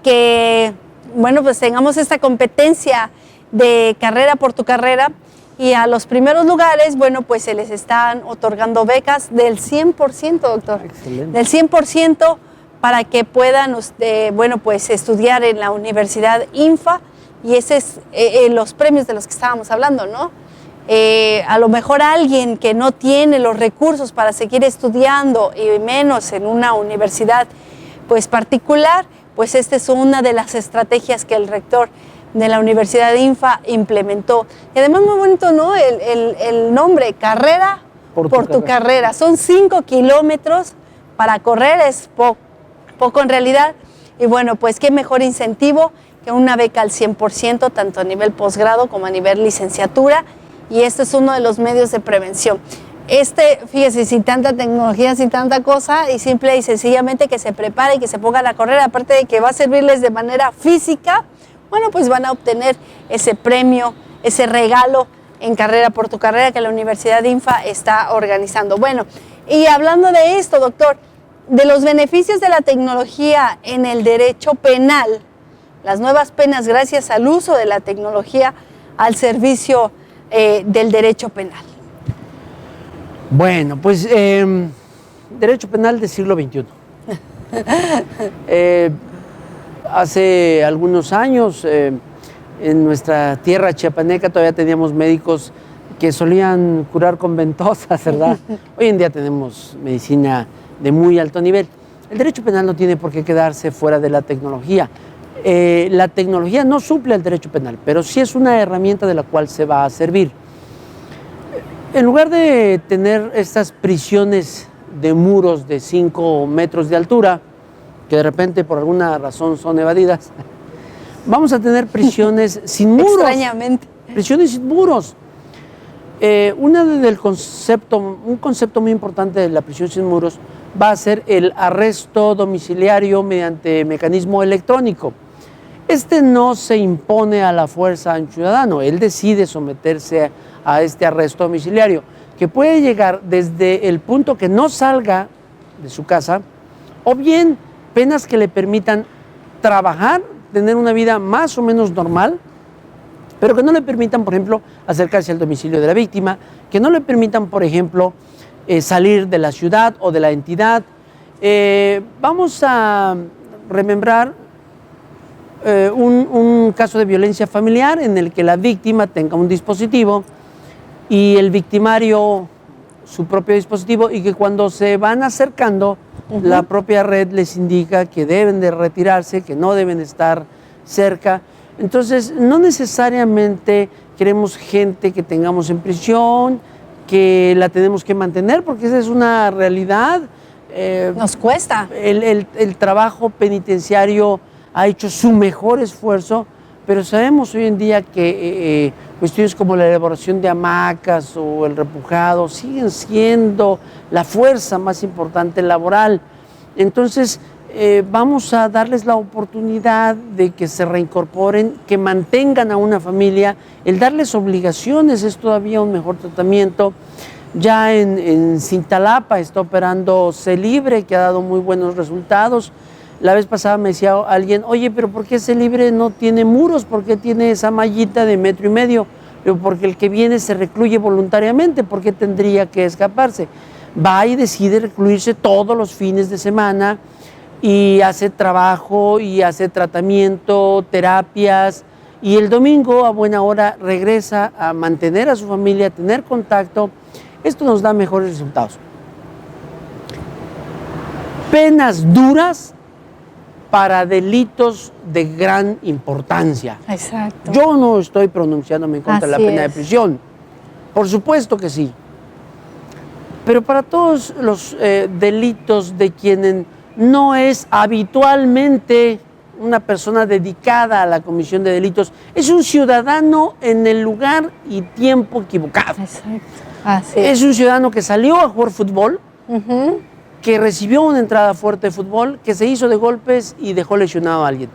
que pues tengamos esta competencia de carrera por tu carrera, y a los primeros lugares pues se les están otorgando becas del 100%, doctor. Excelente. Del 100% para que puedan estudiar en la Universidad INFA. Y ese es los premios de los que estábamos hablando, ¿no? A lo mejor alguien que no tiene los recursos para seguir estudiando, y menos en una universidad pues particular, pues esta es una de las estrategias que el rector de la Universidad INFA implementó. Y además muy bonito, ¿no? El nombre, carrera por tu carrera. Son 5 kilómetros para correr, es poco en realidad. Y bueno, pues qué mejor incentivo que una beca al 100%, tanto a nivel posgrado como a nivel licenciatura, y este es uno de los medios de prevención. Fíjese, sin tanta tecnología, sin tanta cosa, y simple y sencillamente que se prepare y que se pongan a correr, aparte de que va a servirles de manera física, bueno, pues van a obtener ese premio, ese regalo en Carrera por tu Carrera que la Universidad INFA está organizando. Bueno, y hablando de esto, doctor, de los beneficios de la tecnología en el derecho penal, las nuevas penas gracias al uso de la tecnología al servicio del derecho penal. Bueno, pues derecho penal del siglo XXI. Hace algunos años en nuestra tierra chiapaneca todavía teníamos médicos que solían curar con ventosas, ¿verdad? Hoy en día tenemos medicina de muy alto nivel. El derecho penal no tiene por qué quedarse fuera de la tecnología. La tecnología no suple al derecho penal, pero sí es una herramienta de la cual se va a servir. En lugar de tener estas prisiones de muros de 5 metros de altura, que de repente por alguna razón son evadidas, vamos a tener prisiones sin muros. Extrañamente. Prisiones sin muros. Un concepto muy importante de la prisión sin muros va a ser el arresto domiciliario mediante mecanismo electrónico. Este no se impone a la fuerza a un ciudadano, él decide someterse a este arresto domiciliario, que puede llegar desde el punto que no salga de su casa, o bien penas que le permitan trabajar, tener una vida más o menos normal, pero que no le permitan, por ejemplo, acercarse al domicilio de la víctima, que no le permitan, por ejemplo, salir de la ciudad o de la entidad. Vamos a remembrar un caso de violencia familiar en el que la víctima tenga un dispositivo y el victimario su propio dispositivo, y que cuando se van acercando, la propia red les indica que deben de retirarse, que no deben estar cerca. Entonces, no necesariamente queremos gente que tengamos en prisión, que la tenemos que mantener, porque esa es una realidad. Nos cuesta. El trabajo penitenciario ha hecho su mejor esfuerzo, pero sabemos hoy en día que cuestiones como la elaboración de hamacas o el repujado siguen siendo la fuerza más importante laboral. Entonces, vamos a darles la oportunidad de que se reincorporen, que mantengan a una familia. El darles obligaciones es todavía un mejor tratamiento. Ya en Cintalapa está operando CELIBRE, que ha dado muy buenos resultados. La vez pasada me decía alguien, oye, pero ¿por qué CELIBRE no tiene muros? ¿Por qué tiene esa mallita de 1,5 metros? Pero porque el que viene se recluye voluntariamente, ¿por qué tendría que escaparse? Va y decide recluirse todos los fines de semana y hace trabajo y hace tratamiento, terapias, y el domingo a buena hora regresa a mantener a su familia, a tener contacto. Esto nos da mejores resultados. Penas duras para delitos de gran importancia. Exacto. Yo no estoy pronunciándome en contra de la pena de prisión. Por supuesto que sí. Pero para todos los delitos de quienes no es habitualmente una persona dedicada a la comisión de delitos, es un ciudadano en el lugar y tiempo equivocado. Exacto. Así es. Es un ciudadano que salió a jugar fútbol, que recibió una entrada fuerte de fútbol, que se hizo de golpes y dejó lesionado a alguien.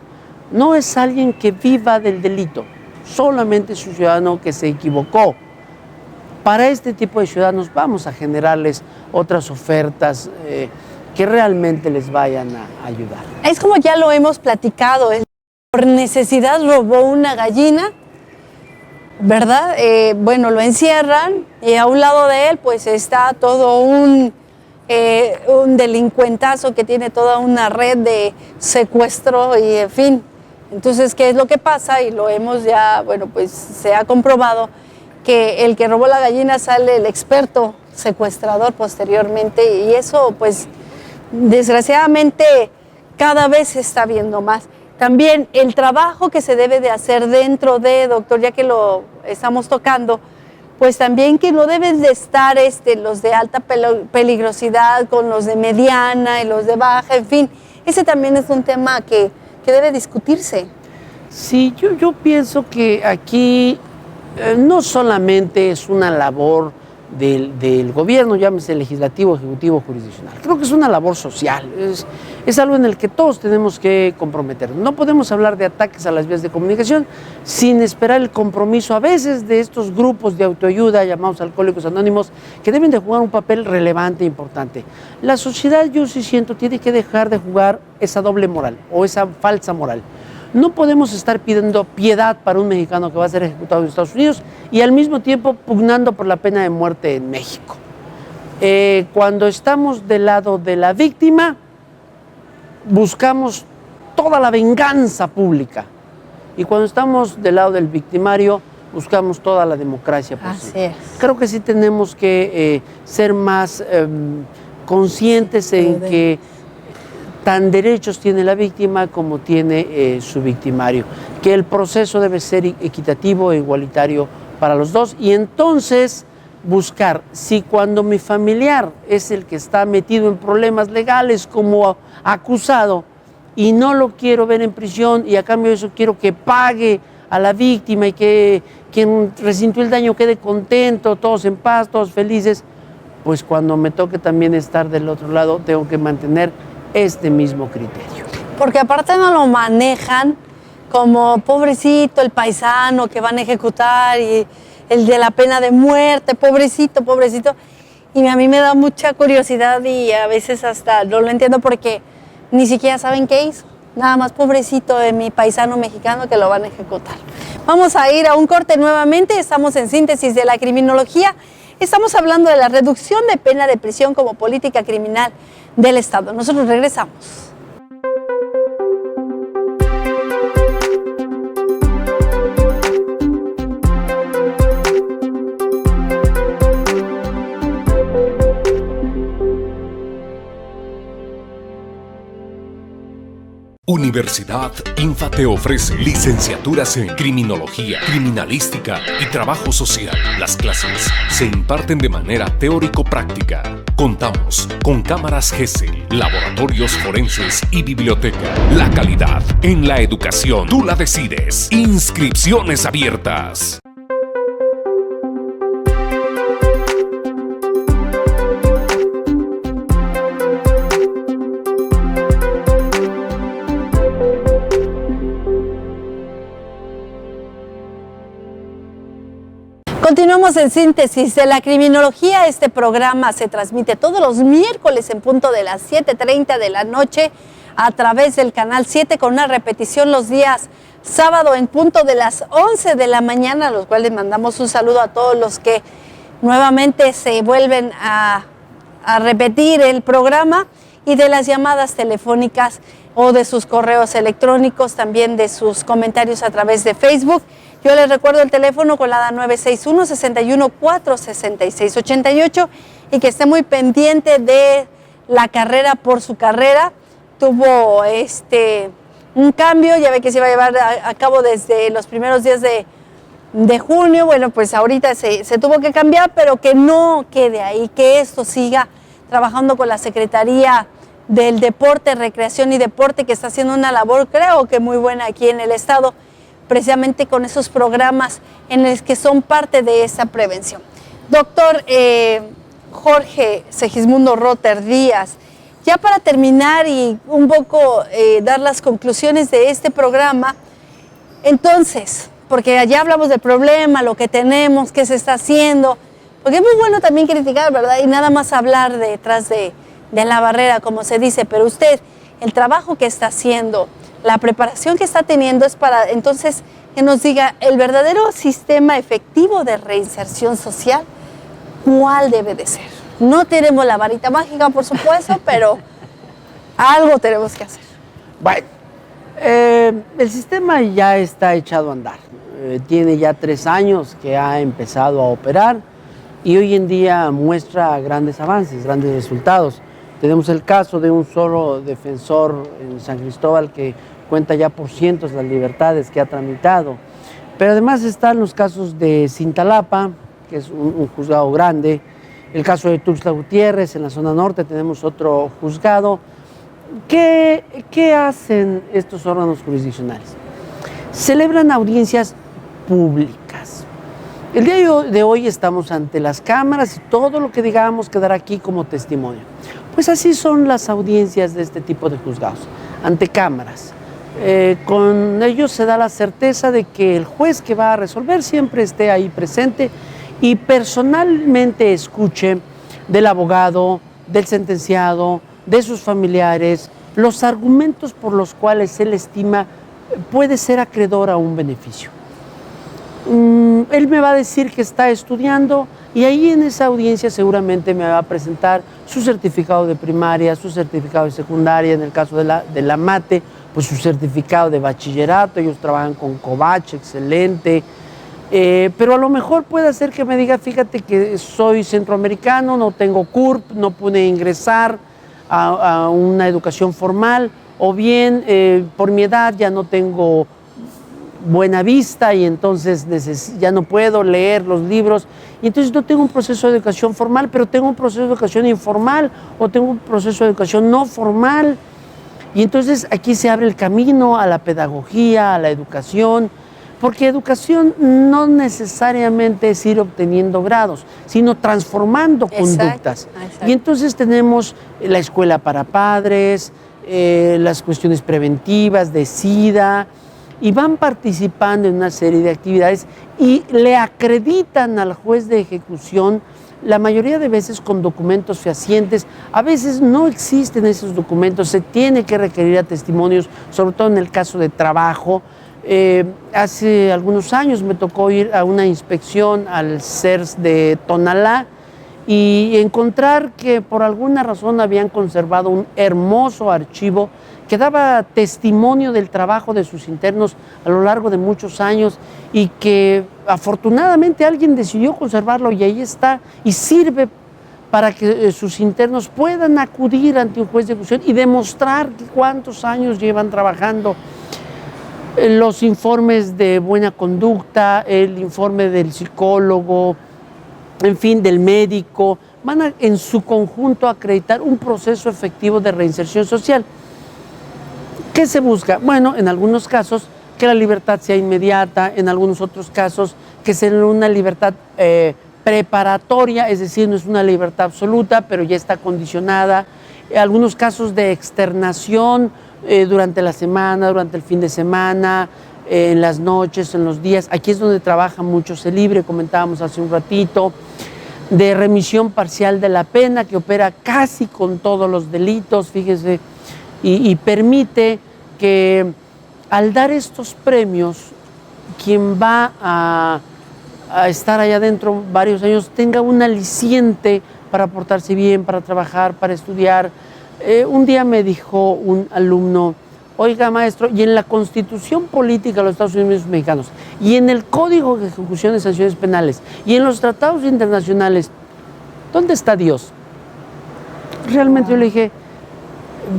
No es alguien que viva del delito, solamente es un ciudadano que se equivocó. Para este tipo de ciudadanos vamos a generarles otras ofertas que realmente les vayan a ayudar. Es como ya lo hemos platicado, por necesidad robó una gallina, ¿verdad? Bueno, lo encierran y a un lado de él pues está todo un delincuentazo que tiene toda una red de secuestro y en fin. Entonces, ¿qué es lo que pasa? Y lo hemos ya, bueno, pues se ha comprobado que el que robó la gallina sale el experto secuestrador posteriormente, y eso pues desgraciadamente cada vez se está viendo más. También el trabajo que se debe de hacer dentro de, doctor, ya que lo estamos tocando, pues también que no deben de estar los de alta peligrosidad con los de mediana y los de baja, en fin, ese también es un tema que debe discutirse. Sí, yo pienso que aquí no solamente es una labor del gobierno, llámese legislativo, ejecutivo, jurisdiccional. Creo que es una labor social, es algo en el que todos tenemos que comprometernos. No podemos hablar de ataques a las vías de comunicación sin esperar el compromiso a veces de estos grupos de autoayuda llamados Alcohólicos Anónimos, que deben de jugar un papel relevante e importante. La sociedad, yo sí siento, tiene que dejar de jugar esa doble moral o esa falsa moral. No podemos estar pidiendo piedad para un mexicano que va a ser ejecutado en Estados Unidos y al mismo tiempo pugnando por la pena de muerte en México. Cuando estamos del lado de la víctima, buscamos toda la venganza pública. Y cuando estamos del lado del victimario, buscamos toda la democracia posible. Así es. Creo que sí tenemos que ser más conscientes en que tan derechos tiene la víctima como tiene su victimario, que el proceso debe ser equitativo e igualitario para los dos, y entonces buscar si cuando mi familiar es el que está metido en problemas legales como acusado y no lo quiero ver en prisión y a cambio de eso quiero que pague a la víctima y que quien resintió el daño quede contento, todos en paz, todos felices, pues cuando me toque también estar del otro lado tengo que mantener este mismo criterio. Porque aparte no lo manejan como pobrecito el paisano que van a ejecutar y el de la pena de muerte, pobrecito, pobrecito. Y a mí me da mucha curiosidad y a veces hasta no lo entiendo porque ni siquiera saben qué hizo. Nada más pobrecito de mi paisano mexicano que lo van a ejecutar. Vamos a ir a un corte nuevamente. Estamos en Síntesis de la Criminología. Estamos hablando de la reducción de pena de prisión como política criminal del Estado. Nosotros regresamos. Universidad INFA te ofrece licenciaturas en Criminología, Criminalística y Trabajo Social. Las clases se imparten de manera teórico-práctica. Contamos con cámaras GESEL, laboratorios forenses y biblioteca. La calidad en la educación, tú la decides. Inscripciones abiertas. Continuamos en Síntesis de la Criminología. Este programa se transmite todos los miércoles en punto de las 7:30 de la noche a través del canal 7 con una repetición los días sábado en punto de las 11 de la mañana, a los cuales mandamos un saludo a todos los que nuevamente se vuelven a repetir el programa, y de las llamadas telefónicas o de sus correos electrónicos, también de sus comentarios a través de Facebook. Yo les recuerdo el teléfono con la 961-614-6688 y que esté muy pendiente de la carrera por su carrera. Tuvo un cambio, ya ve que se iba a llevar a cabo desde los primeros días de junio. Bueno, pues ahorita se tuvo que cambiar, pero que no quede ahí, que esto siga trabajando con la Secretaría del Deporte, Recreación y Deporte, que está haciendo una labor, creo que muy buena aquí en el estado, precisamente con esos programas en los que son parte de esa prevención. Doctor Jorge Segismundo Rotter Díaz, ya para terminar y un poco dar las conclusiones de este programa, entonces, porque ya hablamos del problema, lo que tenemos, qué se está haciendo, porque es muy bueno también criticar, ¿verdad? Y nada más hablar detrás de la barrera, como se dice, pero usted, el trabajo que está haciendo, la preparación que está teniendo es para, entonces, que nos diga el verdadero sistema efectivo de reinserción social, ¿cuál debe de ser? No tenemos la varita mágica, por supuesto, pero algo tenemos que hacer. Bueno, el sistema ya está echado a andar. Tiene ya 3 años que ha empezado a operar y hoy en día muestra grandes avances, grandes resultados. Tenemos el caso de un solo defensor en San Cristóbal que cuenta ya por cientos las libertades que ha tramitado. Pero además están los casos de Cintalapa, que es un juzgado grande, el caso de Tuxtla Gutiérrez, en la zona norte tenemos otro juzgado. ¿Qué hacen estos órganos jurisdiccionales? Celebran audiencias públicas. El día de hoy estamos ante las cámaras y todo lo que digamos quedará aquí como testimonio. Pues así son las audiencias de este tipo de juzgados, ante cámaras. Con ellos se da la certeza de que el juez que va a resolver siempre esté ahí presente y personalmente escuche del abogado, del sentenciado, de sus familiares, los argumentos por los cuales él estima puede ser acreedor a un beneficio. Él me va a decir que está estudiando y ahí en esa audiencia seguramente me va a presentar su certificado de primaria, su certificado de secundaria, en el caso de la MATE, pues su certificado de bachillerato. Ellos trabajan con COVACH, excelente, pero a lo mejor puede ser que me diga, fíjate que soy centroamericano, no tengo CURP, no pude ingresar a una educación formal, o bien por mi edad ya no tengo buena vista y entonces ya no puedo leer los libros y entonces no tengo un proceso de educación formal, pero tengo un proceso de educación informal o tengo un proceso de educación no formal, y entonces aquí se abre el camino a la pedagogía, a la educación, porque educación no necesariamente es ir obteniendo grados, sino transformando conductas. Exacto. Y entonces tenemos la escuela para padres, las cuestiones preventivas de SIDA, y van participando en una serie de actividades y le acreditan al juez de ejecución, la mayoría de veces con documentos fehacientes. A veces no existen esos documentos, se tiene que requerir a testimonios, sobre todo en el caso de trabajo. Hace algunos años me tocó ir a una inspección al CERS de Tonalá y encontrar que por alguna razón habían conservado un hermoso archivo que daba testimonio del trabajo de sus internos a lo largo de muchos años y que afortunadamente alguien decidió conservarlo y ahí está y sirve para que sus internos puedan acudir ante un juez de ejecución y demostrar cuántos años llevan trabajando. Los informes de buena conducta, el informe del psicólogo, en fin, del médico, van en su conjunto a acreditar un proceso efectivo de reinserción social. ¿Qué se busca? Bueno, en algunos casos que la libertad sea inmediata, en algunos otros casos que sea una libertad preparatoria, es decir, no es una libertad absoluta, pero ya está condicionada. En algunos casos de externación durante la semana, durante el fin de semana, en las noches, en los días. Aquí es donde trabaja mucho CELIBRE, comentábamos hace un ratito, de remisión parcial de la pena, que opera casi con todos los delitos, fíjese, y permite que al dar estos premios, quien va a estar allá adentro varios años tenga un aliciente para portarse bien, para trabajar, para estudiar. Un día me dijo un alumno, oiga maestro, y en la Constitución Política de los Estados Unidos Mexicanos, y en el Código de Ejecución de Sanciones Penales, y en los tratados internacionales, ¿dónde está Dios? Realmente yo le dije,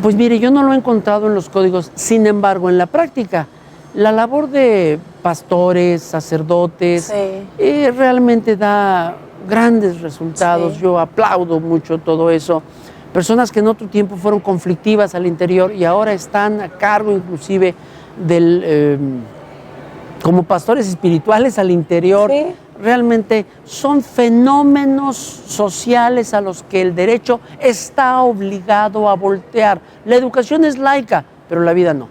pues mire, yo no lo he encontrado en los códigos, sin embargo, en la práctica, la labor de pastores, sacerdotes, realmente da grandes resultados. Yo aplaudo mucho todo eso. Personas que en otro tiempo fueron conflictivas al interior y ahora están a cargo inclusive como pastores espirituales al interior. Realmente son fenómenos sociales a los que el derecho está obligado a voltear. La educación es laica, pero la vida no.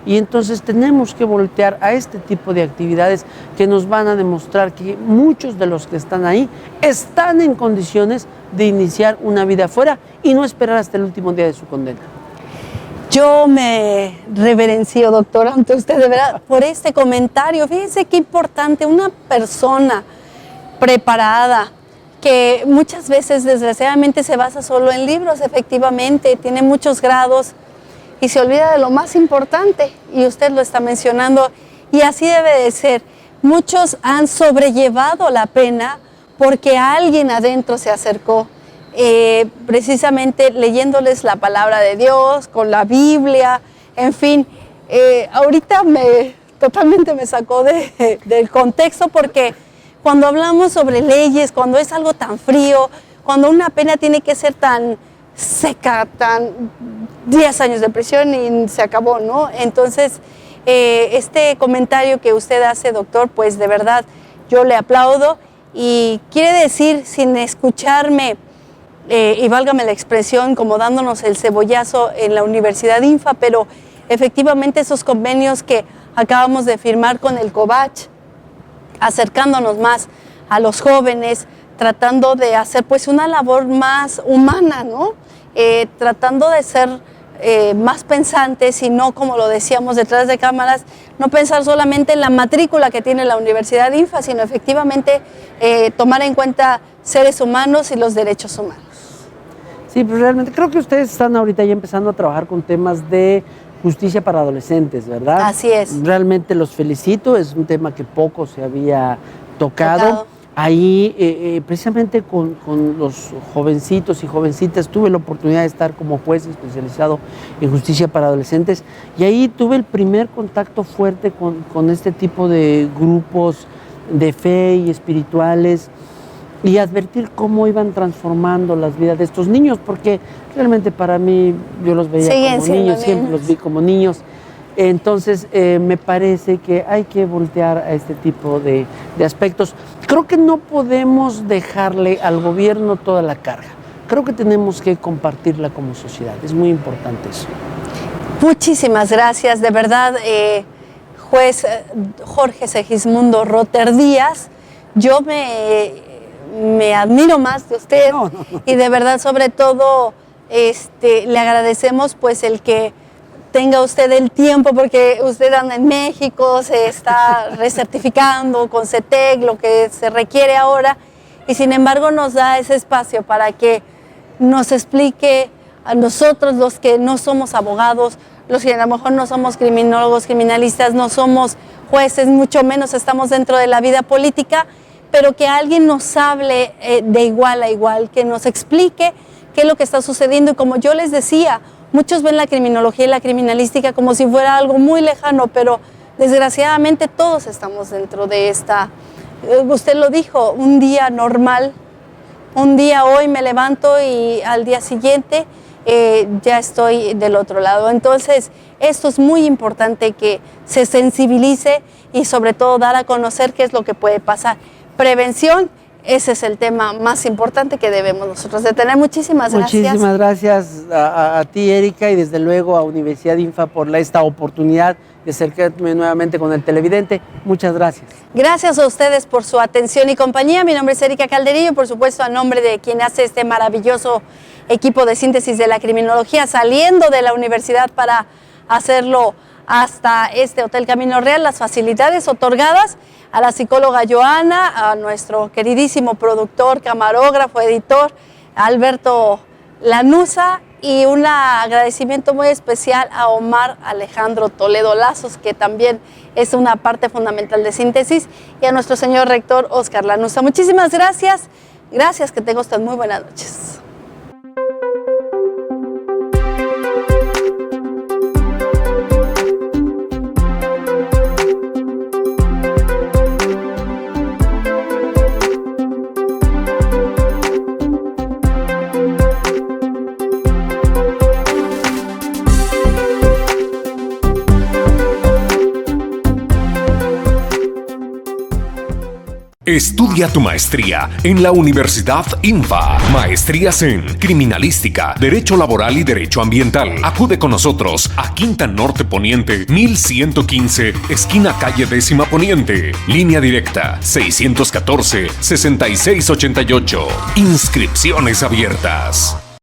Y entonces tenemos que voltear a este tipo de actividades que nos van a demostrar que muchos de los que están ahí están en condiciones de iniciar una vida afuera y no esperar hasta el último día de su condena. Yo me reverencio, doctor, ante usted de verdad por este comentario. Fíjense qué importante, una persona preparada que muchas veces desgraciadamente se basa solo en libros, efectivamente, tiene muchos grados y se olvida de lo más importante, y usted lo está mencionando, y así debe de ser. Muchos han sobrellevado la pena porque alguien adentro se acercó, precisamente leyéndoles la palabra de Dios, con la Biblia, en fin. Ahorita totalmente me sacó del contexto, porque cuando hablamos sobre leyes, cuando es algo tan frío, cuando una pena tiene que ser tan seca, tan 10 años de prisión y se acabó, ¿no? Entonces, este comentario que usted hace, doctor, pues de verdad yo le aplaudo y quiere decir, sin escucharme, y válgame la expresión, como dándonos el cebollazo en la Universidad INFA, pero efectivamente esos convenios que acabamos de firmar con el COVACH, acercándonos más a los jóvenes, tratando de hacer pues una labor más humana, ¿no? Tratando de ser más pensantes y no, como lo decíamos detrás de cámaras, no pensar solamente en la matrícula que tiene la Universidad INFA, sino efectivamente tomar en cuenta seres humanos y los derechos humanos. Sí, pues realmente creo que ustedes están ahorita ya empezando a trabajar con temas de justicia para adolescentes, ¿verdad? Así es. Realmente los felicito, es un tema que poco se había tocado. Ahí, precisamente con los jovencitos y jovencitas, tuve la oportunidad de estar como juez especializado en justicia para adolescentes, y ahí tuve el primer contacto fuerte con este tipo de grupos de fe y espirituales, y advertir cómo iban transformando las vidas de estos niños, porque realmente para mí yo los veía como niños, siempre los vi como niños. Entonces me parece que hay que voltear a este tipo de aspectos. Creo que no podemos dejarle al gobierno toda la carga. Creo que tenemos que compartirla como sociedad. Es muy importante eso. Muchísimas gracias, de verdad, juez Jorge Segismundo Rotter Díaz. Yo me admiro más de usted y de verdad, sobre todo, le agradecemos pues el que tenga usted el tiempo, porque usted anda en México, se está recertificando con CETEC, lo que se requiere ahora, y sin embargo nos da ese espacio para que nos explique a nosotros, los que no somos abogados, los que a lo mejor no somos criminólogos, criminalistas, no somos jueces, mucho menos estamos dentro de la vida política, pero que alguien nos hable de igual a igual, que nos explique qué es lo que está sucediendo. Y como yo les decía, muchos ven la criminología y la criminalística como si fuera algo muy lejano, pero desgraciadamente todos estamos dentro de esta, usted lo dijo, un día normal, un día hoy me levanto y al día siguiente ya estoy del otro lado. Entonces, esto es muy importante, que se sensibilice y sobre todo dar a conocer qué es lo que puede pasar. Prevención, ese es el tema más importante que debemos nosotros de tener. Muchísimas gracias. Muchísimas gracias a ti, Erika, y desde luego a Universidad INFA por esta oportunidad de acercarme nuevamente con el televidente. Muchas gracias. Gracias a ustedes por su atención y compañía. Mi nombre es Erika Calderillo, por supuesto a nombre de quien hace este maravilloso equipo de síntesis de la criminología, saliendo de la universidad para hacerlo hasta este Hotel Camino Real, las facilidades otorgadas a la psicóloga Joana, a nuestro queridísimo productor, camarógrafo, editor, Alberto Lanuza, y un agradecimiento muy especial a Omar Alejandro Toledo Lazos, que también es una parte fundamental de síntesis, y a nuestro señor rector Oscar Lanuza. Muchísimas gracias. Gracias, que tenga usted muy buenas noches. Estudia tu maestría en la Universidad INFA. Maestrías en Criminalística, Derecho Laboral y Derecho Ambiental. Acude con nosotros a Quinta Norte Poniente, 1115, esquina calle 10ª Poniente. Línea directa, 614-6688. Inscripciones abiertas.